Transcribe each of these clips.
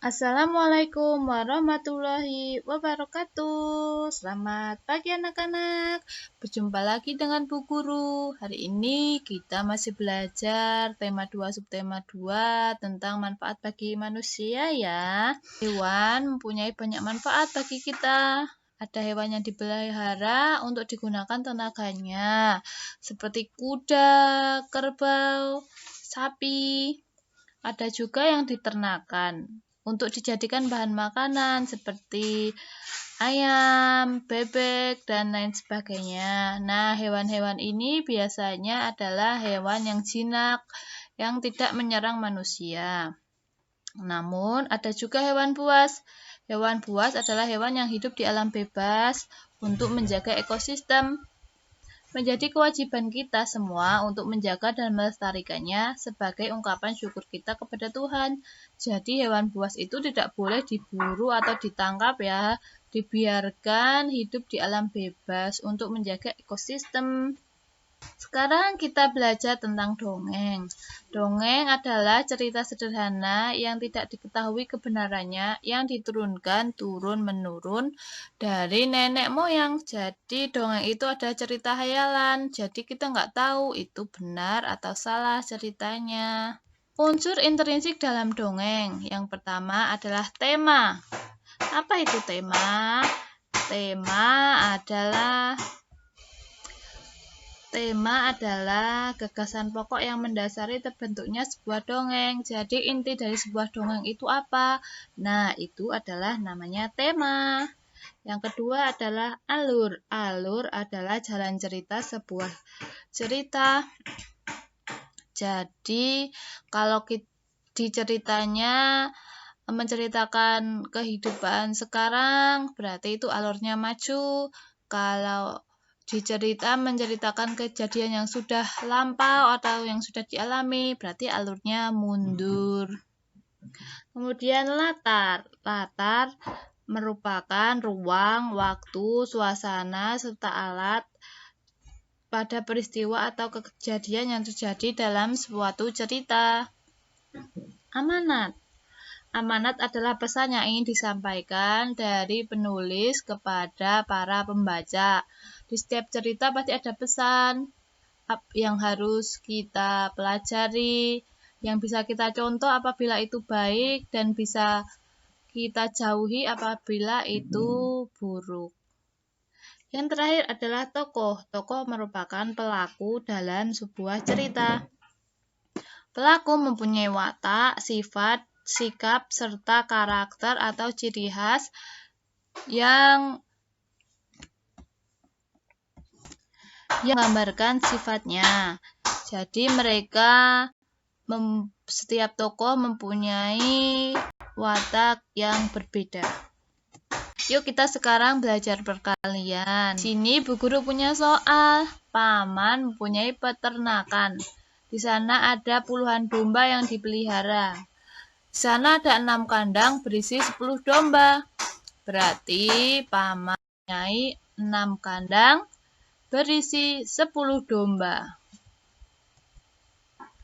Assalamualaikum warahmatullahi wabarakatuh. Selamat pagi anak-anak. Berjumpa lagi dengan Bu Guru. Hari ini kita masih belajar tema 2 subtema 2 tentang manfaat bagi manusia ya. Hewan mempunyai banyak manfaat bagi kita. Ada hewan yang dipelihara untuk digunakan tenaganya, seperti kuda, kerbau, sapi. Ada juga yang diternakan untuk dijadikan bahan makanan seperti ayam, bebek, dan lain sebagainya. Nah, hewan-hewan ini biasanya adalah hewan yang jinak, yang tidak menyerang manusia. Namun, ada juga hewan buas. Hewan buas adalah hewan yang hidup di alam bebas untuk menjaga ekosistem. Menjadi kewajiban kita semua untuk menjaga dan melestarikannya sebagai ungkapan syukur kita kepada Tuhan. Jadi hewan buas itu tidak boleh diburu atau ditangkap ya, dibiarkan hidup di alam bebas untuk menjaga ekosistem. Sekarang kita belajar tentang dongeng. Dongeng adalah cerita sederhana yang tidak diketahui kebenarannya yang diturunkan turun-menurun dari nenek moyang. Jadi dongeng itu ada cerita hayalan. Jadi kita nggak tahu itu benar atau salah ceritanya. Unsur intrinsik dalam dongeng. Yang pertama adalah tema. Apa itu tema? Tema adalah gagasan pokok yang mendasari terbentuknya sebuah dongeng. Jadi inti dari sebuah dongeng itu apa? Nah, itu adalah namanya tema. Yang kedua adalah alur. Alur adalah jalan cerita sebuah cerita. Jadi, kalau di ceritanya menceritakan kehidupan sekarang, berarti itu alurnya maju. Kalau menceritakan kejadian yang sudah lampau atau yang sudah dialami, berarti alurnya mundur. Kemudian latar. Latar merupakan ruang, waktu, suasana, serta alat pada peristiwa atau kejadian yang terjadi dalam suatu cerita. Amanat. Amanat adalah pesan yang ingin disampaikan dari penulis kepada para pembaca. Di setiap cerita pasti ada pesan yang harus kita pelajari, yang bisa kita contoh apabila itu baik dan bisa kita jauhi apabila itu buruk. Yang terakhir adalah tokoh. Tokoh merupakan pelaku dalam sebuah cerita. Pelaku mempunyai watak, sifat, sikap, serta karakter atau ciri khas yang menggambarkan sifatnya. Jadi setiap tokoh mempunyai watak yang berbeda. Yuk kita sekarang belajar perkalian. Sini Bu Guru punya soal. Paman mempunyai peternakan. Di sana ada puluhan domba yang dipelihara. Di sana ada 6 kandang berisi 10 domba. Berarti Paman mempunyai 6 kandang berisi 10 domba.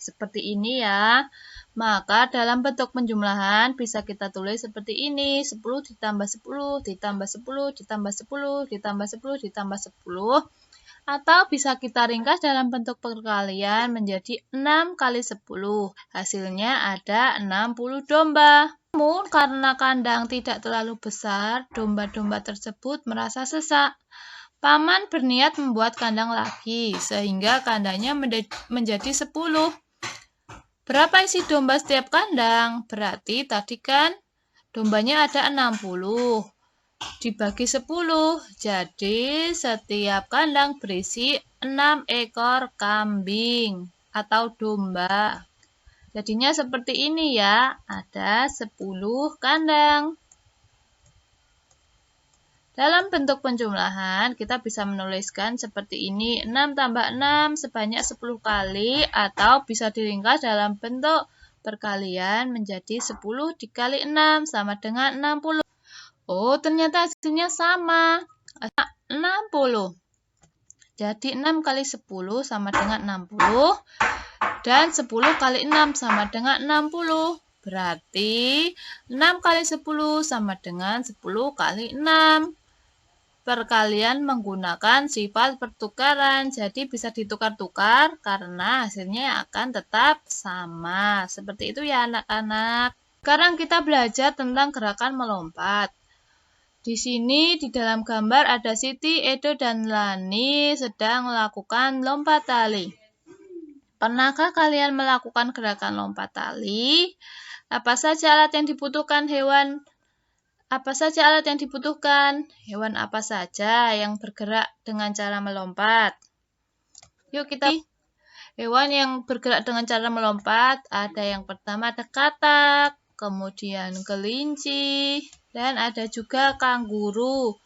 Seperti ini ya. Maka dalam bentuk penjumlahan bisa kita tulis seperti ini. 10 ditambah 10, ditambah 10, ditambah 10, ditambah 10, ditambah 10. Atau bisa kita ringkas dalam bentuk perkalian menjadi 6 kali 10. Hasilnya ada 60 domba. Namun karena kandang tidak terlalu besar, domba-domba tersebut merasa sesak. Paman berniat membuat kandang lagi, sehingga kandangnya menjadi 10. Berapa isi domba setiap kandang? Berarti tadi kan dombanya ada 60. Dibagi 10. Jadi setiap kandang berisi 6 ekor kambing atau domba. Jadinya seperti ini ya. Ada 10 kandang. Dalam bentuk penjumlahan, kita bisa menuliskan seperti ini, 6 tambah 6 sebanyak 10 kali, atau bisa diringkas dalam bentuk perkalian menjadi 10 dikali 6 sama dengan 60. Oh, ternyata hasilnya sama, 60. Jadi 6 kali 10 sama dengan 60, dan 10 kali 6 sama dengan 60. Berarti 6 kali 10 sama dengan 10 kali 6. Perkalian menggunakan sifat pertukaran, jadi bisa ditukar-tukar karena hasilnya akan tetap sama. Seperti itu ya anak-anak. Sekarang kita belajar tentang gerakan melompat. Di sini di dalam gambar ada Siti, Edo, dan Lani sedang melakukan lompat tali. Pernahkah kalian melakukan gerakan lompat tali? Apa saja alat yang dibutuhkan hewan? Apa saja alat yang dibutuhkan? Hewan apa saja yang bergerak dengan cara melompat? Yuk kita hewan yang bergerak dengan cara melompat. Ada yang pertama ada katak, kemudian kelinci, dan ada juga kanguru.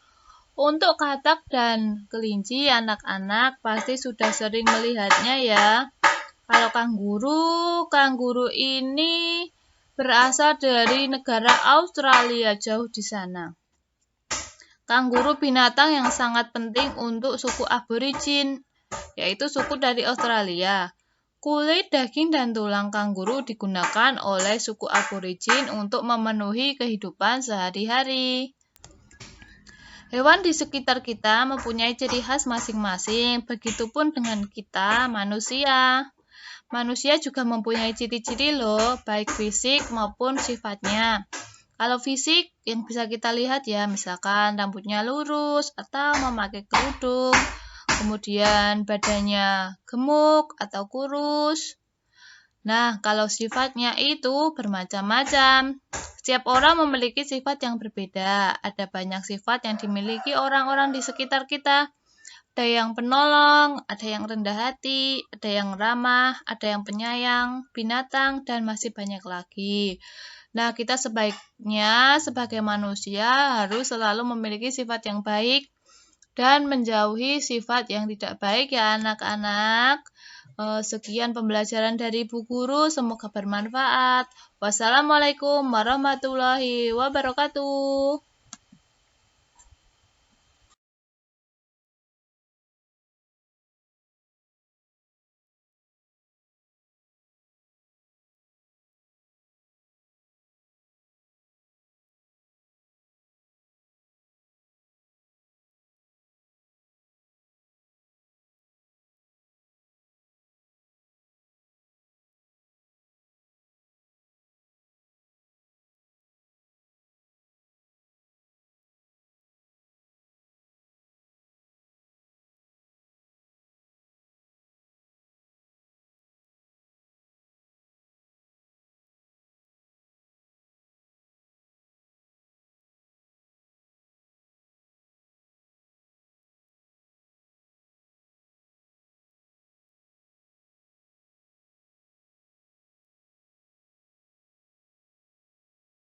Untuk katak dan kelinci, anak-anak pasti sudah sering melihatnya ya. Kalau kanguru ini berasal dari negara Australia, jauh di sana. Kanguru binatang yang sangat penting untuk suku aborigin, yaitu suku dari Australia. Kulit, daging, dan tulang kanguru digunakan oleh suku aborigin untuk memenuhi kehidupan sehari-hari. Hewan di sekitar kita mempunyai ciri khas masing-masing, begitupun dengan kita, manusia. Manusia juga mempunyai ciri-ciri loh, baik fisik maupun sifatnya. Kalau fisik yang bisa kita lihat ya, misalkan rambutnya lurus atau memakai kerudung, kemudian badannya gemuk atau kurus. Nah, kalau sifatnya itu bermacam-macam. Setiap orang memiliki sifat yang berbeda. Ada banyak sifat yang dimiliki orang-orang di sekitar kita. Ada yang penolong, ada yang rendah hati, ada yang ramah, ada yang penyayang, binatang, dan masih banyak lagi. Nah, kita sebaiknya sebagai manusia harus selalu memiliki sifat yang baik dan menjauhi sifat yang tidak baik ya anak-anak. Sekian pembelajaran dari Bu Guru, semoga bermanfaat. Wassalamualaikum warahmatullahi wabarakatuh.